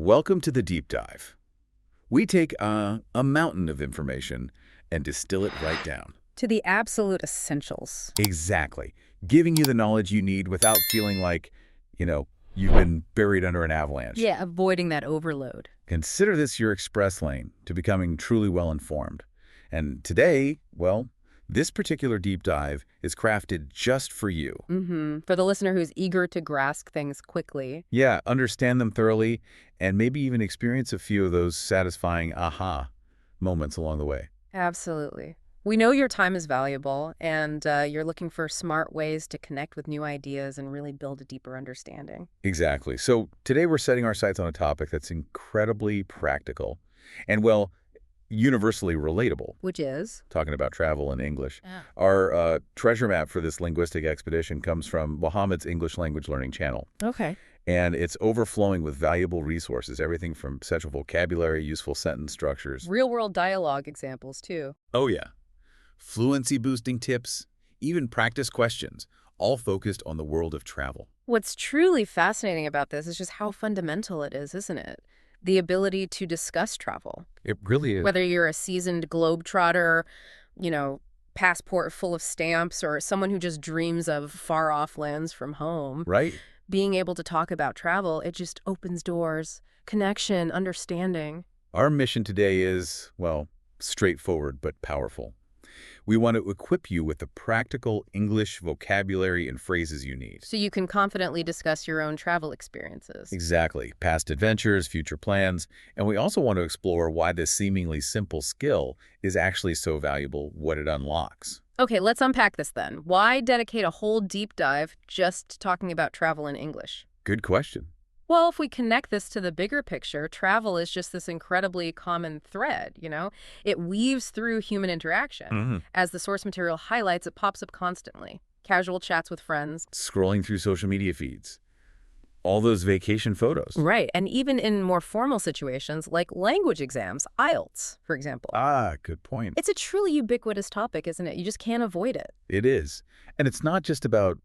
Welcome to the deep dive. We take a mountain of information and distill it right down. To the absolute essentials. Exactly. Giving you the knowledge you need without feeling like, you've been buried under an avalanche. Yeah, avoiding that overload. Consider this your express lane to becoming truly well-informed. And today, well, this particular deep dive is crafted just for you. For the listener who's eager to grasp things quickly. Yeah, understand them thoroughly and maybe even experience a few of those satisfying aha moments along the way. Absolutely. We know your time is valuable, and you're looking for smart ways to connect with new ideas and really build a deeper understanding. Exactly. So today we're setting our sights on a topic that's incredibly practical and, well, universally relatable. Which is? Talking about travel in English. Yeah. Our treasure map for this linguistic expedition comes from Mohammed's English language learning channel. Okay. And it's overflowing with valuable resources, everything from essential vocabulary, useful sentence structures. Real-world dialogue examples, too. Oh, yeah. Fluency boosting tips, even practice questions, all focused on the world of travel. What's truly fascinating about this is just how fundamental it is, isn't it? The ability to discuss travel. It really is. Whether you're a seasoned globetrotter, passport full of stamps, or someone who just dreams of far-off lands from home. Right? Being able to talk about travel, it just opens doors, connection, understanding. Our mission today is, well, straightforward but powerful. We want to equip you with the practical English vocabulary and phrases you need. So you can confidently discuss your own travel experiences. Exactly. Past adventures, future plans, and we also want to explore why this seemingly simple skill is actually so valuable, what it unlocks. Okay, let's unpack this then. Why dedicate a whole deep dive just to talking about travel in English? Good question. Well, if we connect this to the bigger picture, travel is just this incredibly common thread, It weaves through human interaction. As the source material highlights, it pops up constantly. Casual chats with friends. Scrolling through social media feeds. All those vacation photos. Right, and even in more formal situations like language exams, IELTS, for example. Ah, good point. It's a truly ubiquitous topic, isn't it? You just can't avoid it. It is. And it's not just about,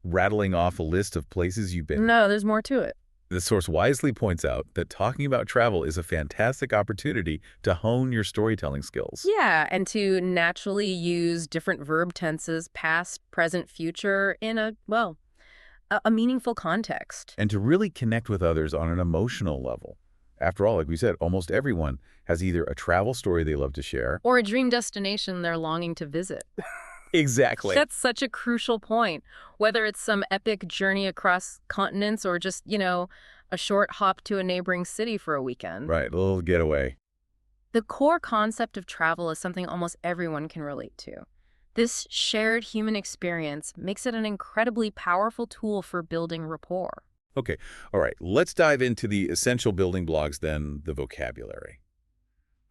rattling off a list of places you've been. No, there's more to it. The source wisely points out that talking about travel is a fantastic opportunity to hone your storytelling skills. Yeah, and to naturally use different verb tenses, past, present, future, in a meaningful context. And to really connect with others on an emotional level. After all, like we said, almost everyone has either a travel story they love to share. Or a dream destination they're longing to visit. Exactly. That's such a crucial point. Whether it's some epic journey across continents or just, a short hop to a neighboring city for a weekend. Right, a little getaway. The core concept of travel is something almost everyone can relate to. This shared human experience makes it an incredibly powerful tool for building rapport. Okay, all right, let's dive into the essential building blocks then, the vocabulary.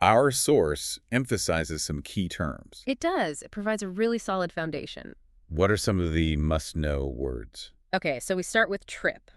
Our source emphasizes some key terms. It does. It provides a really solid foundation. What are some of the must-know words? Okay, so we start with trip,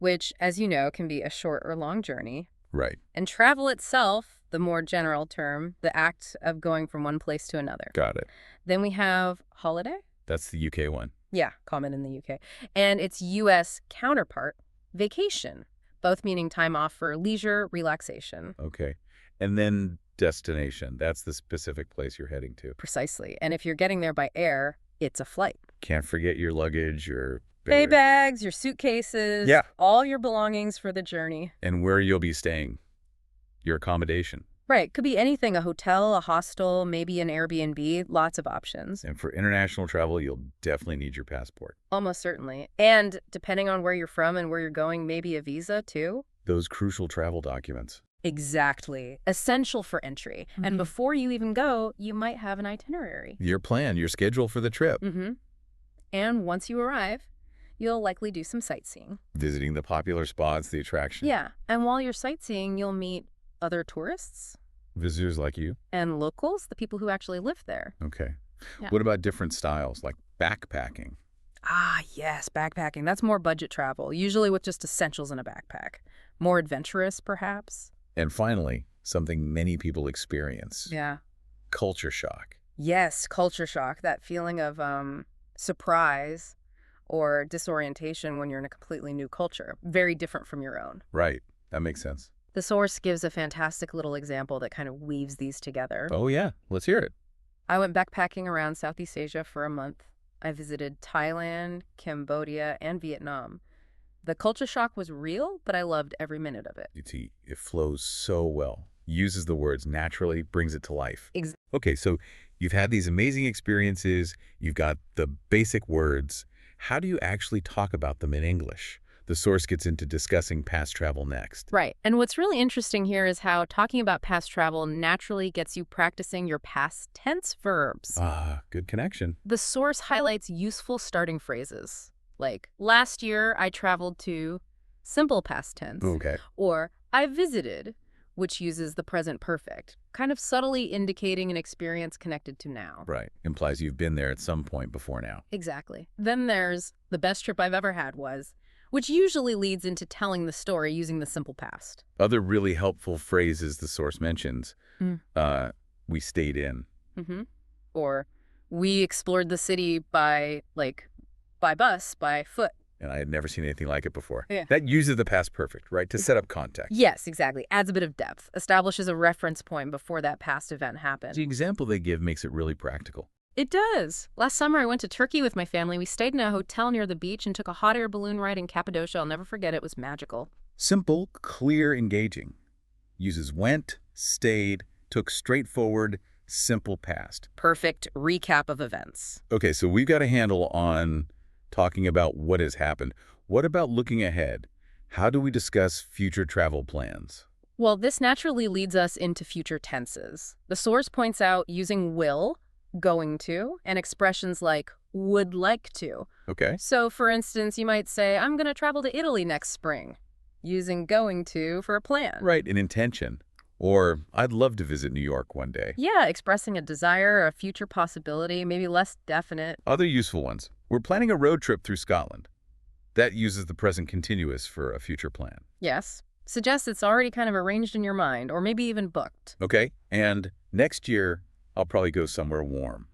which, as you know, can be a short or long journey. Right. And travel itself, the more general term, the act of going from one place to another. Got it. Then we have holiday. That's the UK one. Yeah, common in the UK. And its US counterpart, vacation, both meaning time off for leisure, relaxation. Okay. And then destination. That's the specific place you're heading to. Precisely. And if you're getting there by air, it's a flight. Can't forget your luggage, your Bay bags, your suitcases, yeah, all your belongings for the journey. And where you'll be staying, your accommodation. Right. Could be anything, a hotel, a hostel, maybe an Airbnb, lots of options. And for international travel, you'll definitely need your passport. Almost certainly. And depending on where you're from and where you're going, maybe a visa too. Those crucial travel documents. Exactly. Essential for entry. And before you even go, you might have an itinerary. Your plan, your schedule for the trip. And once you arrive, you'll likely do some sightseeing. Visiting the popular spots, the attractions. Yeah. And while you're sightseeing, you'll meet other tourists. Visitors like you. And locals, the people who actually live there. Okay. Yeah. What about different styles, like backpacking? Ah, yes, backpacking. That's more budget travel, usually with just essentials in a backpack. More adventurous, perhaps. And finally, something many people experience. Yeah. Culture shock. Yes, culture shock. That feeling of surprise or disorientation when you're in a completely new culture. Very different from your own. Right. that makes sense. The source gives a fantastic little example that kind of weaves these together. Oh, yeah. Let's hear it. I went backpacking around Southeast Asia for a month. I visited Thailand, Cambodia, and Vietnam. The culture shock was real, but I loved every minute of it. You see, it flows so well. Uses the words naturally, brings it to life. Okay, so you've had these amazing experiences. You've got the basic words. How do you actually talk about them in English? The source gets into discussing past travel next. Right. And what's really interesting here is how talking about past travel naturally gets you practicing your past tense verbs. Ah, good connection. The source highlights useful starting phrases, like, last year I traveled to, simple past tense, Okay. or I visited, which uses the present perfect, kind of subtly indicating an experience connected to now. Right. Implies you've been there at some point before now. Exactly. Then there's the best trip I've ever had was, which usually leads into telling the story using the simple past. Other really helpful phrases the source mentions. Mm. We stayed in. Or we explored the city by bus, by foot. And I had never seen anything like it before. Yeah. That uses the past perfect, right? To set up context. Yes, exactly. Adds a bit of depth. Establishes a reference point before that past event happened. The example they give makes it really practical. It does. Last summer, I went to Turkey with my family. We stayed in a hotel near the beach and took a hot air balloon ride in Cappadocia. I'll never forget it. It was magical. Simple, clear, engaging. Uses went, stayed, took straightforward, simple past. Perfect recap of events. Okay, so we've got a handle on talking about what has happened. What about looking ahead? How do we discuss future travel plans? Well, this naturally leads us into future tenses. The source points out using will, going to, and expressions like would like to. Okay. So, for instance, you might say, I'm going to travel to Italy next spring, using going to for a plan. Right, an intention. Or, I'd love to visit New York one day. Yeah, expressing a desire, a future possibility, maybe less definite. Other useful ones. We're planning a road trip through Scotland. That uses the present continuous for a future plan. Yes. Suggests it's already kind of arranged in your mind, or maybe even booked. Okay, and next year, I'll probably go somewhere warm.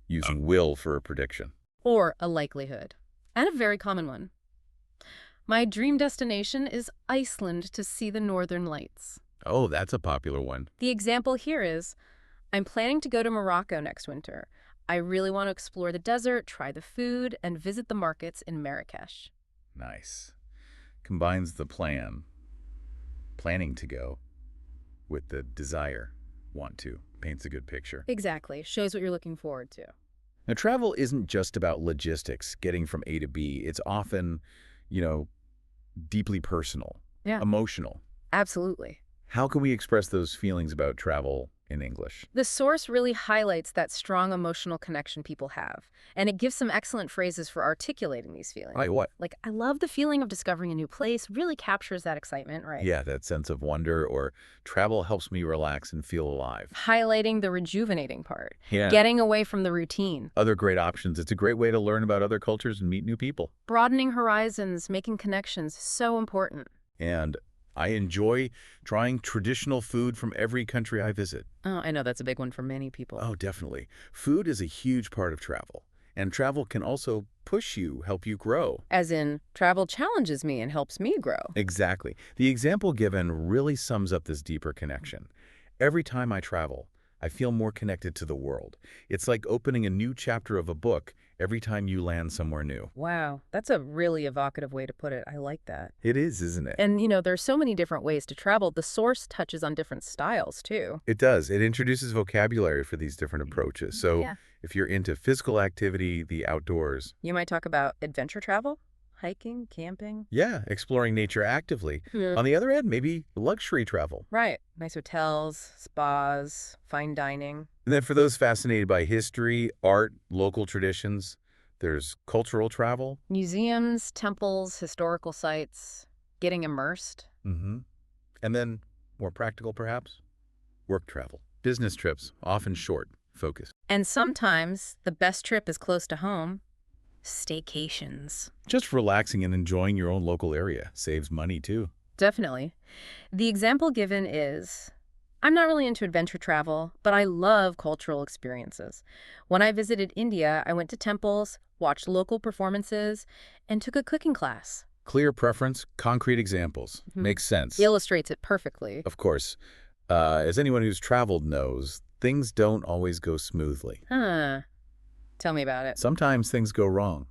Using will for a prediction. Or a likelihood. And a very common one. My dream destination is Iceland to see the northern lights. Oh, that's a popular one. The example here is, I'm planning to go to Morocco next winter. I really want to explore the desert, try the food, and visit the markets in Marrakesh. Nice. Combines the planning to go, with the desire, want to. Paints a good picture. Exactly. Shows what you're looking forward to. Now, travel isn't just about logistics, getting from A to B. It's often, deeply personal, emotional. Absolutely. How can we express those feelings about travel in English? The source really highlights that strong emotional connection people have, and it gives some excellent phrases for articulating these feelings. Like what? Like, I love the feeling of discovering a new place, really captures that excitement, right? Yeah, that sense of wonder, or travel helps me relax and feel alive. Highlighting the rejuvenating part. Yeah. Getting away from the routine. Other great options. It's a great way to learn about other cultures and meet new people. Broadening horizons, making connections, so important. And I enjoy trying traditional food from every country I visit. Oh, I know that's a big one for many people. Oh, definitely. Food is a huge part of travel. And travel can also push you, help you grow. As in, travel challenges me and helps me grow. Exactly. The example given really sums up this deeper connection. Every time I travel, I feel more connected to the world. It's like opening a new chapter of a book every time you land somewhere new. Wow, that's a really evocative way to put it. I like that. It is, isn't it? And, there's so many different ways to travel. The source touches on different styles, too. It does. It introduces vocabulary for these different approaches. So if you're into physical activity, the outdoors. You might talk about adventure travel, hiking, camping. Yeah, exploring nature actively. Yeah. On the other end, maybe luxury travel. Right. Nice hotels, spas, fine dining. And then for those fascinated by history, art, local traditions, there's cultural travel. Museums, temples, historical sites, getting immersed. And then, more practical perhaps, work travel. Business trips, often short, focused. And sometimes the best trip is close to home. Staycations. Just relaxing and enjoying your own local area. Saves money too. Definitely. The example given is, I'm not really into adventure travel, but I love cultural experiences. When I visited India, I went to temples, watched local performances, and took a cooking class. Clear preference, concrete examples. Mhm. Makes sense. Illustrates it perfectly. Of course, as anyone who's traveled knows, things don't always go smoothly. Huh. Tell me about it. Sometimes things go wrong.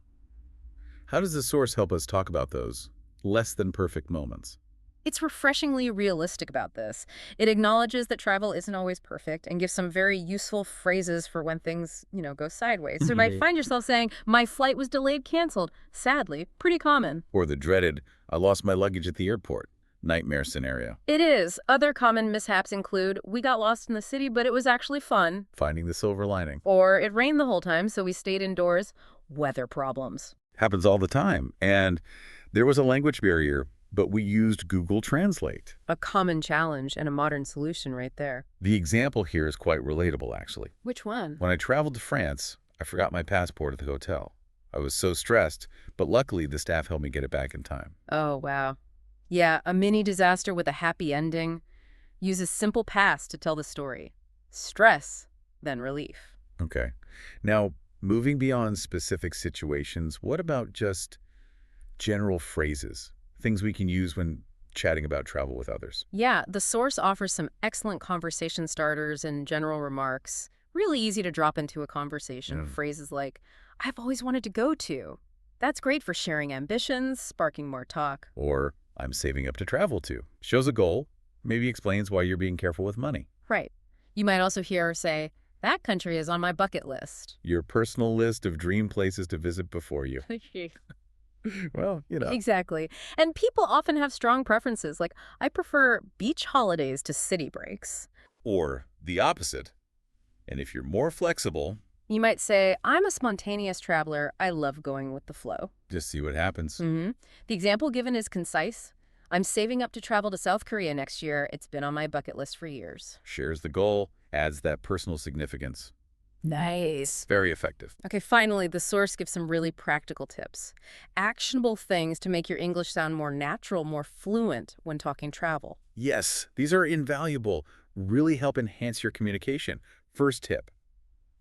How does the source help us talk about those less than perfect moments? It's refreshingly realistic about this. It acknowledges that travel isn't always perfect and gives some very useful phrases for when things, go sideways. So you might find yourself saying, my flight was delayed, canceled. Sadly, pretty common. Or the dreaded, I lost my luggage at the airport, nightmare scenario. It is. Other common mishaps include, we got lost in the city, but it was actually fun. Finding the silver lining. Or it rained the whole time, so we stayed indoors. Weather problems. Happens all the time. And there was a language barrier, but we used Google Translate. A common challenge and a modern solution right there. The example here is quite relatable, actually. Which one? When I traveled to France, I forgot my passport at the hotel. I was so stressed, but luckily the staff helped me get it back in time. Oh, wow. Yeah, a mini disaster with a happy ending. Uses simple past to tell the story. Stress, then relief. Okay. Now, moving beyond specific situations, what about just general phrases? Things we can use when chatting about travel with others. Yeah, the source offers some excellent conversation starters and general remarks. Really easy to drop into a conversation. Phrases like, I've always wanted to go to. That's great for sharing ambitions, sparking more talk. Or, I'm saving up to travel to. Shows a goal, maybe explains why you're being careful with money. Right. You might also hear her say, that country is on my bucket list. Your personal list of dream places to visit before you. Well, Exactly. And people often have strong preferences, like, I prefer beach holidays to city breaks. Or the opposite. And if you're more flexible, You might say, I'm a spontaneous traveler. I love going with the flow. just see what happens. The example given is concise. I'm saving up to travel to South Korea next year. It's been on my bucket list for years. Shares the goal, adds that personal significance. Nice. Very effective. Okay, finally, the source gives some really practical tips. Actionable things to make your English sound more natural, more fluent when talking travel. Yes, these are invaluable. Really help enhance your communication. First tip,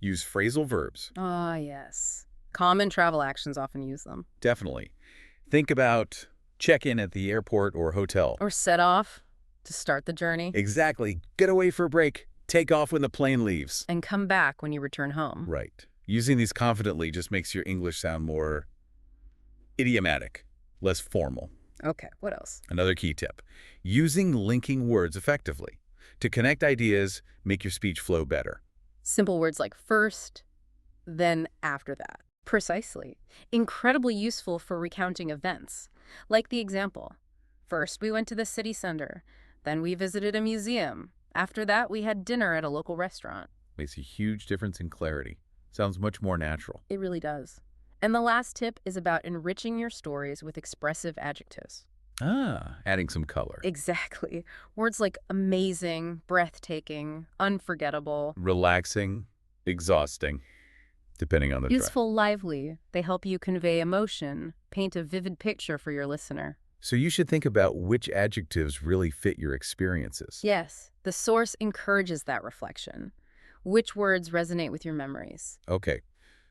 use phrasal verbs. Ah, yes. Common travel actions often use them. Definitely. Think about check-in at the airport or hotel. Or set off to start the journey. Exactly. Get away for a break. Take off when the plane leaves. And come back when you return home. Right. Using these confidently just makes your English sound more idiomatic, less formal. Okay, what else? Another key tip, using linking words effectively. To connect ideas, make your speech flow better. Simple words like first, then after that. Precisely. Incredibly useful for recounting events. Like the example. First, we went to the city center. Then we visited a museum. After that, we had dinner at a local restaurant. Makes a huge difference in clarity. Sounds much more natural. It really does. And the last tip is about enriching your stories with expressive adjectives. Adding some color. Exactly. Words like amazing, breathtaking, unforgettable. Relaxing, exhausting, depending on the drive. Useful, lively. They help you convey emotion, paint a vivid picture for your listener. So you should think about which adjectives really fit your experiences. Yes, the source encourages that reflection. Which words resonate with your memories? Okay,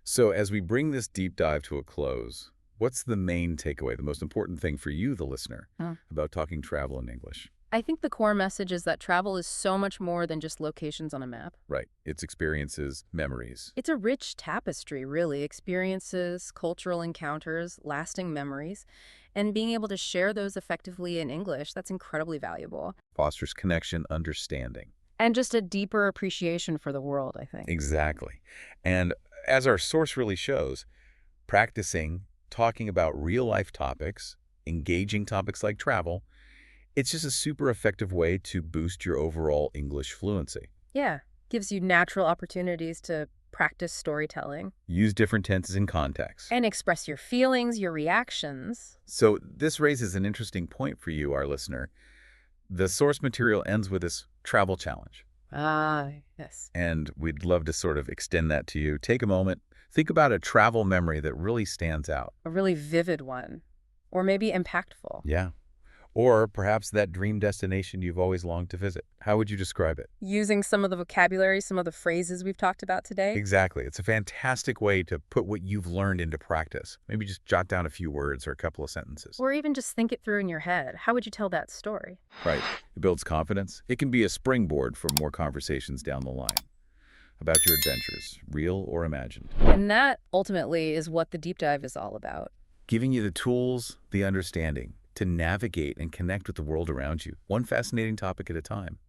so as we bring this deep dive to a close, what's the main takeaway, the most important thing for you, the listener, about talking travel in English? I think the core message is that travel is so much more than just locations on a map. Right. It's experiences, memories. It's a rich tapestry, really. Experiences, cultural encounters, lasting memories. And being able to share those effectively in English, that's incredibly valuable. Fosters connection, understanding. And just a deeper appreciation for the world, I think. Exactly. And as our source really shows, practicing, talking about real-life topics, engaging topics like travel, it's just a super effective way to boost your overall English fluency. Yeah, gives you natural opportunities to practice storytelling. Use different tenses and contexts. And express your feelings, your reactions. So this raises an interesting point for you, our listener. The source material ends with this travel challenge. Ah, yes. And we'd love to sort of extend that to you. Take a moment. Think about a travel memory that really stands out. A really vivid one. Or maybe impactful. Yeah. Or perhaps that dream destination you've always longed to visit. How would you describe it? Using some of the vocabulary, some of the phrases we've talked about today. Exactly. It's a fantastic way to put what you've learned into practice. Maybe just jot down a few words or a couple of sentences. Or even just think it through in your head. How would you tell that story? Right. It builds confidence. It can be a springboard for more conversations down the line about your adventures, real or imagined. And that ultimately is what the deep dive is all about. Giving you the tools, the understanding to navigate and connect with the world around you, one fascinating topic at a time.